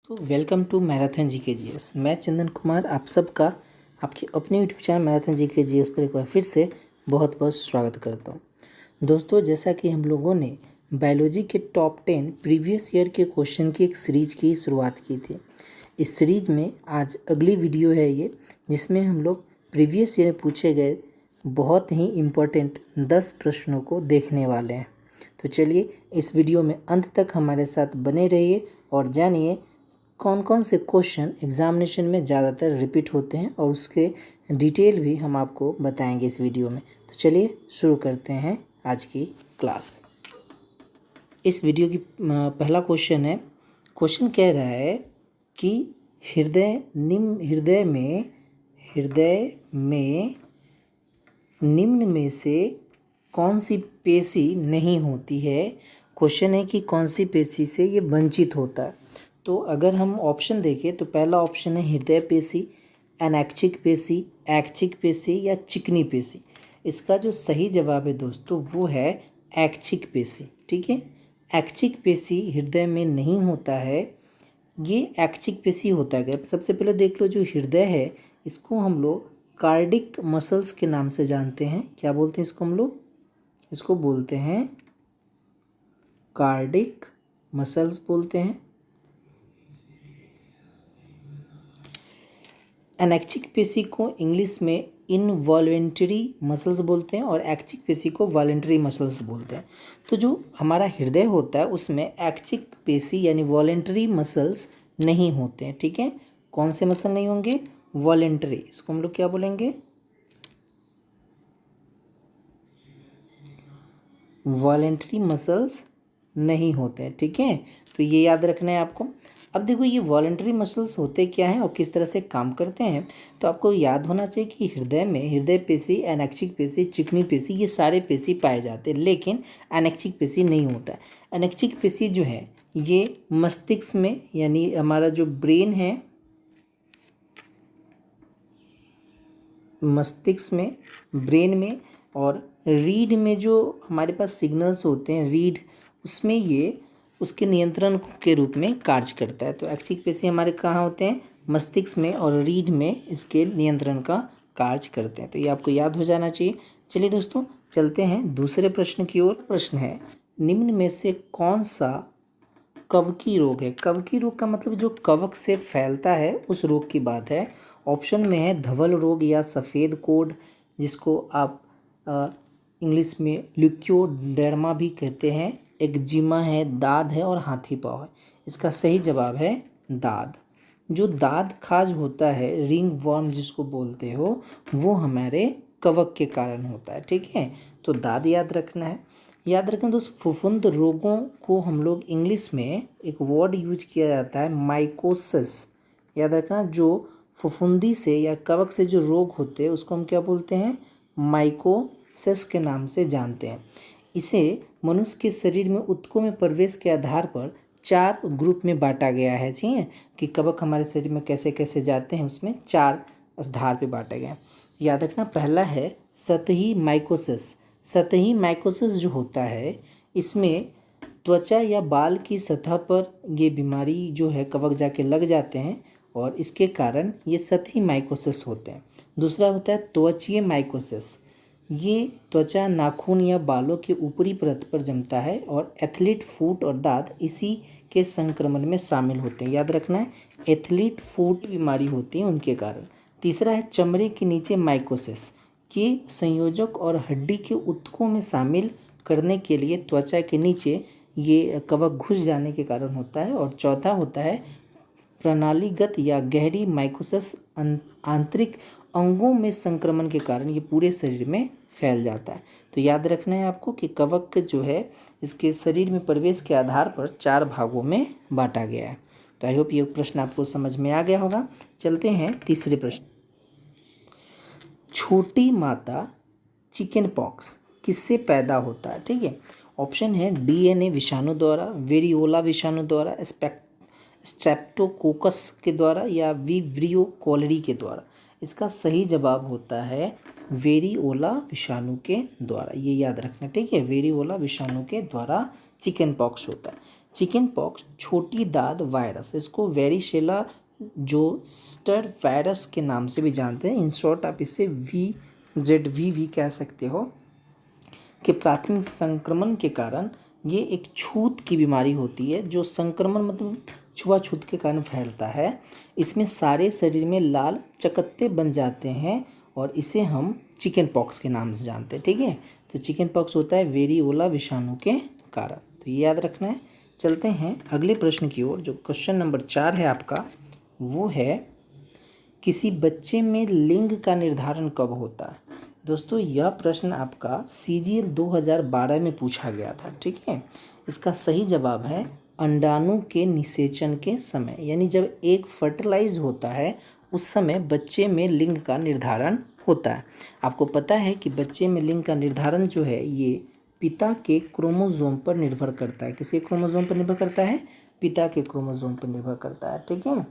तो welcome to marathon GK GS। मैं चंदन कुमार आप सबका आपके अपने YouTube channel marathon GK GS पर एक बार फिर से बहुत बहुत स्वागत करता हूं। दोस्तों, जैसा कि हम लोगों ने बायोलॉजी के टॉप 10 प्रीवियस ईयर के क्वेश्चन की एक सीरीज की शुरुआत की थी। इस सीरीज में आज अगली वीडियो है ये, जिसमें हम लोग प्रीवियस ईयर पूछे गए बहुत ही इम्पोर्टेंट 10 प्रश्नों को देखने वाले हैं। तो चलिए इस वीडियो में अंत तक हमारे साथ बने रहिए और जानिए कौन कौन से क्वेश्चन एग्जामिनेशन में ज़्यादातर रिपीट होते हैं और उसके डिटेल भी हम आपको बताएंगे इस वीडियो में। तो चलिए शुरू करते हैं आज की क्लास। इस वीडियो की पहला क्वेश्चन है। क्वेश्चन कह रहा है कि हृदय में निम्न में से कौन सी पेशी नहीं होती है। क्वेश्चन है कि कौन सी पेशी से ये वंचित होता है। तो अगर हम ऑप्शन देखें तो पहला ऑप्शन है हृदय पेशी, अनैच्छिक पेशी, ऐच्छिक पेशी या चिकनी पेशी। इसका जो सही जवाब है दोस्तों वो है ऐच्छिक पेशी। ठीक है, ऐच्छिक पेशी हृदय में नहीं होता है, ये ऐच्छिक पेशी होता है। सबसे पहले देख लो, जो हृदय है इसको हम लोग कार्डिक मसल्स के नाम से जानते हैं। क्या बोलते हैं इसको हम लोग? इसको बोलते हैं कार्डिक मसल्स बोलते हैं। अनैच्छिक पेशी को इंग्लिश में इनवॉल्वेंटरी मसल्स बोलते हैं और ऐच्छिक पेशी को वॉलेंटरी मसल्स बोलते हैं। तो जो हमारा हृदय होता है उसमें ऐच्छिक पेशी यानी वॉलेंटरी मसल्स नहीं होते हैं। ठीक है, कौन से मसल नहीं होंगे? वॉलेंटरी। इसको हम लोग क्या बोलेंगे? वॉलेंटरी मसल्स नहीं होते हैं। ठीक है, तो ये याद रखना है आपको। अब देखो, ये वॉलेंटरी मसल्स होते क्या हैं और किस तरह से काम करते हैं। तो आपको याद होना चाहिए कि हृदय में हृदय पेशी, अनैच्छिक पेशी, चिकनी पेशी, ये सारे पेशी पाए जाते हैं, लेकिन अनैच्छिक पेशी नहीं होता है। अनैच्छिक पेशी जो है ये मस्तिष्क में, यानी हमारा जो ब्रेन है, मस्तिष्क में, ब्रेन में और रीढ़ में जो हमारे पास सिग्नल्स होते हैं, रीढ़, उसमें ये उसके नियंत्रण के रूप में कार्य करता है। तो ऐच्छिक पेशी हमारे कहाँ होते हैं? मस्तिष्क में और रीढ़ में इसके नियंत्रण का कार्य करते हैं। तो ये आपको याद हो जाना चाहिए। चलिए दोस्तों, चलते हैं दूसरे प्रश्न की ओर। प्रश्न है, निम्न में से कौन सा कवकी रोग है? कवकी रोग का मतलब जो कवक से फैलता है उस रोग की बात है। ऑप्शन में है धवल रोग या सफ़ेद कोढ़, जिसको आप इंग्लिश में ल्यूकोडर्मा भी कहते हैं, एक्जिमा है, दाद है और हाथी पाँव है। इसका सही जवाब है दाद। जो दाद खाज होता है, रिंग वर्म जिसको बोलते हो, वो हमारे कवक के कारण होता है। ठीक है, तो दाद याद रखना है। याद रखना दोस्त, फफूंद रोगों को हम लोग इंग्लिश में एक वर्ड यूज किया जाता है, माइकोसिस। याद रखना, जो फफूंदी से या कवक से जो रोग होते हैं उसको हम क्या बोलते हैं? माइकोसिस के नाम से जानते हैं। इसे मनुष्य के शरीर में ऊतकों में प्रवेश के आधार पर 4 ग्रुप में बांटा गया है। ठीक है, कि कवक हमारे शरीर में कैसे कैसे जाते हैं, उसमें 4 आधार पे बांटा गया है। याद रखना, पहला है सतही माइकोसिस। सतही माइकोसिस जो होता है, इसमें त्वचा या बाल की सतह पर ये बीमारी जो है कवक जाके लग जाते हैं और इसके कारण ये सतही माइकोसिस होते हैं। दूसरा होता है त्वचीय माइकोसिस। ये त्वचा, नाखून या बालों के ऊपरी परत पर जमता है और एथलीट फुट और दांत इसी के संक्रमण में शामिल होते हैं। याद रखना है, एथलीट फुट बीमारी होती है उनके कारण। तीसरा है चमड़े के नीचे माइकोसिस। ये संयोजक और हड्डी के ऊतकों में शामिल करने के लिए त्वचा के नीचे ये कवक घुस जाने के कारण होता है। और चौथा होता है प्रणालीगत या गहरी माइकोसिस। आंतरिक अंगों में संक्रमण के कारण ये पूरे शरीर में फैल जाता है। तो याद रखना है आपको कि कवक जो है इसके शरीर में प्रवेश के आधार पर 4 भागों में बांटा गया है। तो आई होप ये प्रश्न आपको समझ में आ गया होगा। चलते हैं तीसरे प्रश्न। छोटी माता चिकन पॉक्स किससे पैदा होता है? ठीक है, ऑप्शन है DNA विषाणु द्वारा, वेरियोला विषाणु द्वारा, स्ट्रेप्टोकोकस के द्वारा या विब्रियो कॉलेरी के द्वारा। इसका सही जवाब होता है वेरियोला विषाणु के द्वारा। ये याद रखना। ठीक है, वेरियोला विषाणु के द्वारा चिकन पॉक्स होता है। चिकन पॉक्स छोटी दाद वायरस, इसको वेरिशेला जोस्टर वायरस के नाम से भी जानते हैं। इन शॉर्ट आप इसे VZVV कह सकते हो, कि प्राथमिक संक्रमण के कारण ये एक छूत की बीमारी होती है, जो संक्रमण मतलब छुआछूत के कारण फैलता है। इसमें सारे शरीर में लाल चकत्ते बन जाते हैं और इसे हम चिकन पॉक्स के नाम से जानते हैं। ठीक है, तो चिकन पॉक्स होता है वेरियोला विषाणु के कारण, तो ये याद रखना है। चलते हैं अगले प्रश्न की ओर, जो क्वेश्चन नंबर 4 है आपका, वो है किसी बच्चे में लिंग का निर्धारण कब होता है। दोस्तों यह प्रश्न आपका CGL 2012 में पूछा गया था। ठीक है, इसका सही जवाब है अंडाणु के निषेचन के समय, यानी जब एक फर्टिलाइज होता है उस समय बच्चे में लिंग का निर्धारण होता है। आपको पता है कि बच्चे में लिंग का निर्धारण जो है ये पिता के क्रोमोसोम पर निर्भर करता है। किसके क्रोमोसोम पर निर्भर करता है? पिता के क्रोमोसोम पर निर्भर करता है। ठीक है,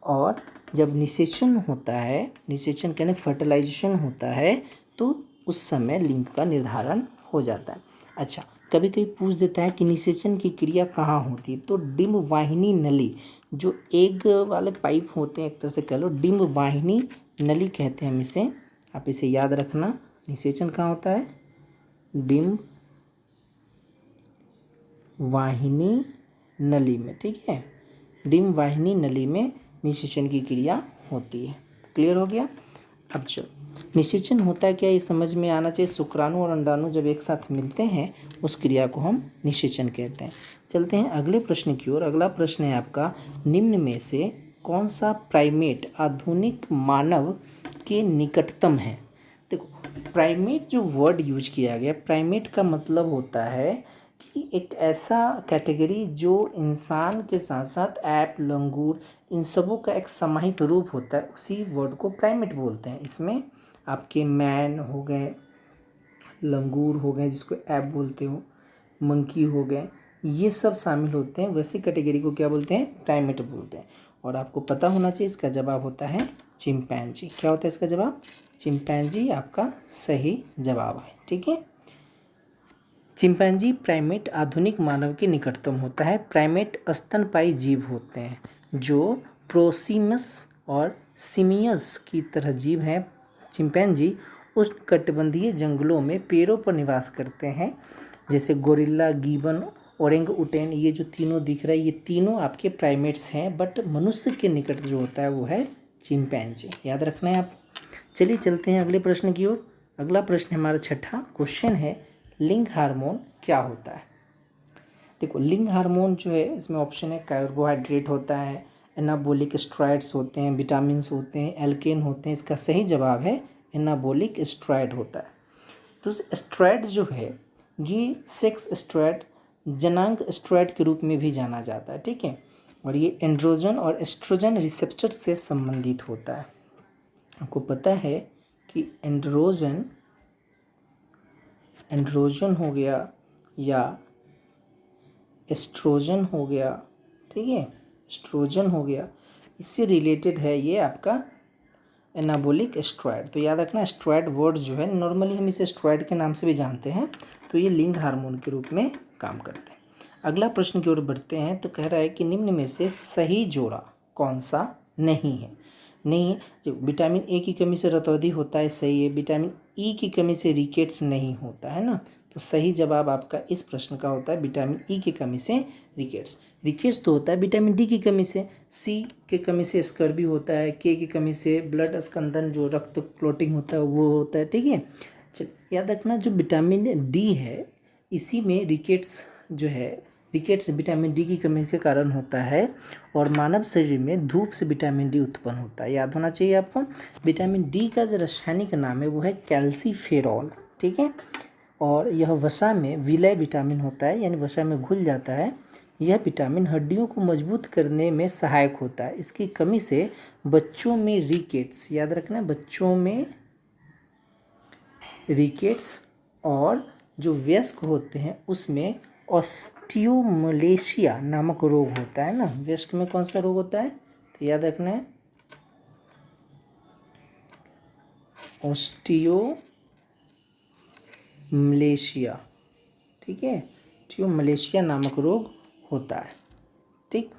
और जब निषेचन होता है, निषेचन कहने फर्टिलाइजेशन होता है, तो उस समय लिंग का निर्धारण हो जाता है। अच्छा, कभी कभी पूछ देता है कि निषेचन की क्रिया कहाँ होती है, तो डिंब वाहिनी नली, जो एग वाले पाइप होते हैं, एक तरह से कह लो डिंब वाहिनी नली कहते हैं हम इसे, आप इसे याद रखना। निषेचन कहाँ होता है? डिंब वाहिनी नली में। ठीक है, डिंब वाहिनी नली में निषेचन की क्रिया होती है। क्लियर हो गया? अब चलो, निषेचन होता है क्या ये समझ में आना चाहिए। शुक्राणु और अंडाणु जब एक साथ मिलते हैं उस क्रिया को हम निषेचन कहते हैं। चलते हैं अगले प्रश्न की ओर। अगला प्रश्न है आपका, निम्न में से कौन सा प्राइमेट आधुनिक मानव के निकटतम है। देखो, प्राइमेट जो वर्ड यूज किया गया, प्राइमेट का मतलब होता है कि एक ऐसा कैटेगरी जो इंसान के साथ साथ ऐप, लंगूर, इन सबों का एक समाहित रूप होता है, उसी वर्ड को प्राइमेट बोलते हैं। इसमें आपके मैन हो गए, लंगूर हो गए जिसको ऐप बोलते हो, मंकी हो गए, ये सब शामिल होते हैं। वैसी कैटेगरी को क्या बोलते हैं? प्राइमेट बोलते हैं। और आपको पता होना चाहिए इसका जवाब होता है चिंपैंजी। क्या होता है इसका जवाब? चिंपैंजी आपका सही जवाब है। ठीक है, चिंपैंजी प्राइमेट आधुनिक मानव के निकटतम होता है। प्राइमेट स्तनपायी जीव होते हैं जो प्रोसिमस और सिमियस की तरह जीव हैं। चिंपैंजी उष्णकटिबंधीय जंगलों में पेड़ों पर निवास करते हैं, जैसे गोरिल्ला, गिबन, ओरेंग उटेन, ये जो तीनों दिख रहा है ये तीनों आपके प्राइमेट्स हैं, बट मनुष्य के निकट जो होता है वो है चिंपैंजी। याद रखना है आप। चलिए चलते हैं अगले प्रश्न की ओर। अगला प्रश्न हमारा छठा क्वेश्चन है, लिंग हार्मोन क्या होता है। देखो, लिंग हार्मोन जो है इसमें ऑप्शन है कार्बोहाइड्रेट होता है, एनाबोलिक स्टेरॉइड्स होते हैं, विटामिन्स होते हैं, एल्केन होते हैं। इसका सही जवाब है एनाबोलिक स्टेरॉइड होता है। तो स्टेरॉइड जो है ये सेक्स स्टेरॉइड, जनांग स्टेरॉइड के रूप में भी जाना जाता है। ठीक है, और ये एंड्रोजन और एस्ट्रोजन रिसेप्टर से संबंधित होता है। आपको पता है कि एंड्रोजन हो गया या एस्ट्रोजन हो गया, ठीक है, एस्ट्रोजन हो गया, इससे रिलेटेड है ये आपका एनाबोलिक स्टेरॉइड। तो याद रखना, स्टेरॉइड वर्ड जो है नॉर्मली हम इसे स्टेरॉइड के नाम से भी जानते हैं, तो ये लिंग हार्मोन के रूप में काम करते हैं। अगला प्रश्न की ओर बढ़ते हैं। तो कह रहा है कि निम्न में से सही जोड़ा कौन सा नहीं है। नहीं है, जो विटामिन ए की कमी से रतौंधी होता है, सही है। विटामिन ई की कमी से रिकेट्स नहीं होता है ना, तो सही जवाब आपका इस प्रश्न का होता है विटामिन ई की कमी से रिकेट्स। रिकेट्स तो होता है विटामिन डी की कमी से, सी के कमी से स्कर्वी होता है, के की कमी से ब्लड स्कंदन जो रक्त क्लोटिंग होता है वो होता है। ठीक है, चल याद रखना, जो विटामिन डी है इसी में रिकेट्स जो है, रिकेट्स विटामिन डी की कमी के कारण होता है, और मानव शरीर में धूप से विटामिन डी उत्पन्न होता है। याद होना चाहिए आपको। विटामिन डी का जो रासायनिक नाम है वो है कैल्सीफेरॉल। ठीक है, और यह वसा में विलय विटामिन होता है, यानी वसा में घुल जाता है। यह विटामिन हड्डियों को मजबूत करने में सहायक होता है। इसकी कमी से बच्चों में रिकेट्स, याद रखना, बच्चों में रिकेट्स, और जो वयस्क होते हैं उसमें ऑस्टियोमलेशिया नामक रोग होता है ना। वयस्क में कौन सा रोग होता है, तो याद रखना है ऑस्टियोमलेशिया। ठीक है, ऑस्टियोमलेशिया नामक रोग होता है। ठीक,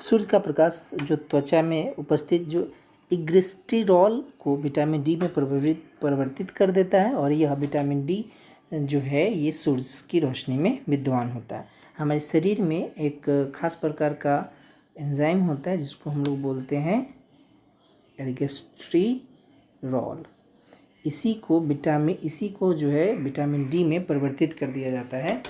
सूर्य का प्रकाश जो त्वचा में उपस्थित जो इग्लिस्टेरॉल को विटामिन डी में परिवर्तित कर देता है और यह विटामिन डी जो है ये सूर्य की रोशनी में विद्यमान होता है। हमारे शरीर में एक खास प्रकार का एंजाइम होता है जिसको हम लोग बोलते हैं एल्गेस्ट्रीरॉल। इसी को जो है विटामिन डी में परिवर्तित कर दिया जाता है।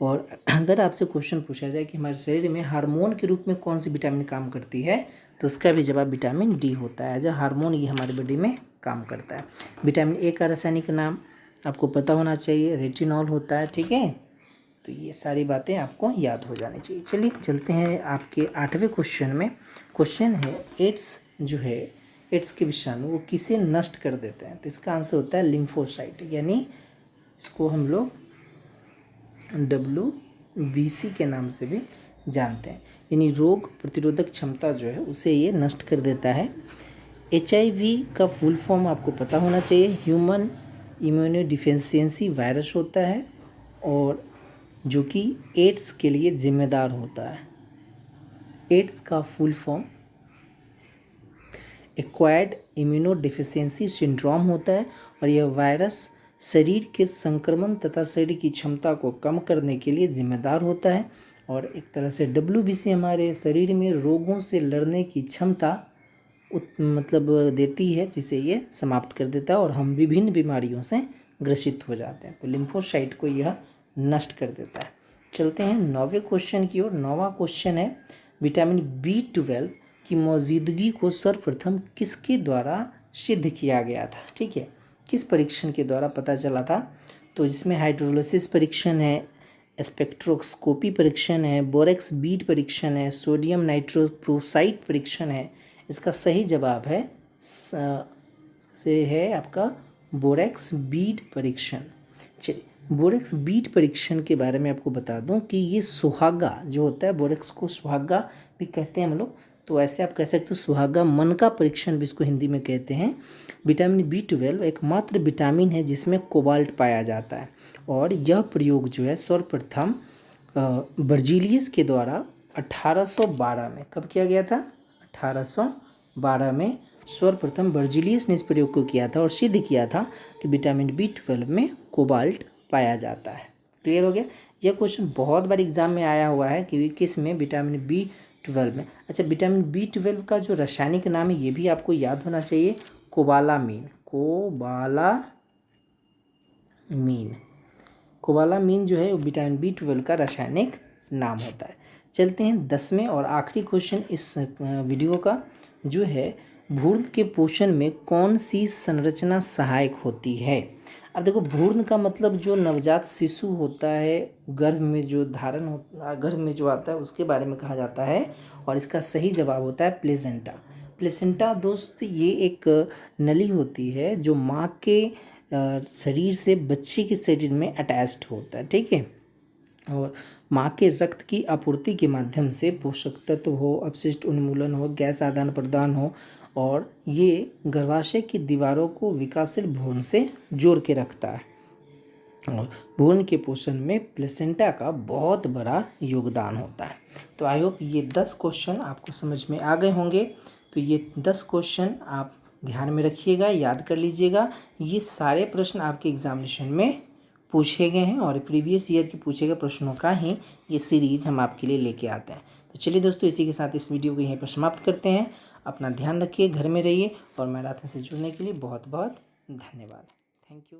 और अगर आपसे क्वेश्चन पूछा जाए कि हमारे शरीर में हार्मोन के रूप में कौन सी विटामिन काम करती है, तो उसका भी जवाब विटामिन डी होता है। एज अ हार्मोन ये हमारी बॉडी में काम करता है। विटामिन ए का रासायनिक नाम आपको पता होना चाहिए, रेटिनॉल होता है। ठीक है, तो ये सारी बातें आपको याद हो जानी चाहिए। चलिए चलते हैं आपके 8वें क्वेश्चन में। क्वेश्चन है एड्स जो है, एड्स के विषाणु वो किसे नष्ट कर देते हैं? तो इसका आंसर होता है लिम्फोसाइट, यानी इसको हम लोग WBC के नाम से भी जानते हैं, यानी रोग प्रतिरोधक क्षमता जो है उसे ये नष्ट कर देता है। HIV का फुल फॉर्म आपको पता होना चाहिए, ह्यूमन इम्यूनो डिफिशियंसी वायरस होता है और जो कि एड्स के लिए जिम्मेदार होता है। एड्स का full form acquired immuno deficiency syndrome होता है और यह वायरस शरीर के संक्रमण तथा शरीर की क्षमता को कम करने के लिए जिम्मेदार होता है। और एक तरह से WBC हमारे शरीर में रोगों से लड़ने की क्षमता देती है, जिसे ये समाप्त कर देता है और हम विभिन्न बीमारियों से ग्रसित हो जाते हैं। तो लिम्फोसाइट को यह नष्ट कर देता है। चलते हैं 9वें क्वेश्चन की ओर। 9वां क्वेश्चन है विटामिन B12 की मौजूदगी को सर्वप्रथम किसके द्वारा सिद्ध किया गया था? ठीक है, किस परीक्षण के द्वारा पता चला था? तो जिसमें हाइड्रोलिसिस परीक्षण है, स्पेक्ट्रोस्कोपी परीक्षण है, बोरेक्स बीट परीक्षण है, सोडियम नाइट्रोप्रोसाइट परीक्षण है। इसका सही जवाब है आपका बोरेक्स बीट परीक्षण। चलिए, बोरेक्स बीट परीक्षण के बारे में आपको बता दूं कि ये सुहागा जो होता है, बोरेक्स को सुहागा भी कहते हैं हम लोग, तो ऐसे आप कह सकते हो सुहागा मन का परीक्षण भी इसको हिंदी में कहते हैं। विटामिन B12 एकमात्र विटामिन है जिसमें कोबाल्ट पाया जाता है और यह प्रयोग जो है सर्वप्रथम बर्जीलियस के द्वारा 1812 में कब किया गया था? 1812 में सर्वप्रथम बर्जीलियस ने इस प्रयोग को किया था और सिद्ध किया था कि विटामिन B12 में कोबाल्ट पाया जाता है। क्लियर हो गया? यह क्वेश्चन बहुत बार एग्जाम में आया हुआ है कि किस में? विटामिन B12 में। अच्छा, विटामिन B12 का जो रासायनिक नाम है ये भी आपको याद होना चाहिए, कोबालामीन। कोबालामीन जो है वो विटामिन B12 का रासायनिक नाम होता है। चलते हैं 10वें और आखिरी क्वेश्चन इस वीडियो का, जो है भ्रूण के पोषण में कौन सी संरचना सहायक होती है? अब देखो, भ्रूण का मतलब जो नवजात शिशु होता है, गर्भ में जो गर्भ में जो आता है उसके बारे में कहा जाता है और इसका सही जवाब होता है प्लेसेंटा। प्लेसेंटा दोस्त ये एक नली होती है जो माँ के शरीर से बच्चे के शरीर में अटैच्ड होता है। ठीक है, और माँ के रक्त की आपूर्ति के माध्यम से पोषक तत्व हो, अपशिष्ट उन्मूलन हो, गैस आदान प्रदान हो और ये गर्भाशय की दीवारों को विकासशील भ्रूण से जोड़ के रखता है। और भ्रूण के पोषण में प्लेसेंटा का बहुत बड़ा योगदान होता है। तो आई होप ये 10 क्वेश्चन आपको समझ में आ गए होंगे। तो ये 10 क्वेश्चन आप ध्यान में रखिएगा, याद कर लीजिएगा। ये सारे प्रश्न आपके एग्जामिनेशन में पूछे गए हैं और प्रीवियस ईयर के पूछे गए प्रश्नों का ही ये सीरीज़ हम आपके लिए लेके आते हैं। तो चलिए दोस्तों, इसी के साथ इस वीडियो को यहीं पर समाप्त करते हैं। अपना ध्यान रखिए, घर में रहिए और मैराथन से जुड़ने के लिए बहुत बहुत धन्यवाद। Thank you.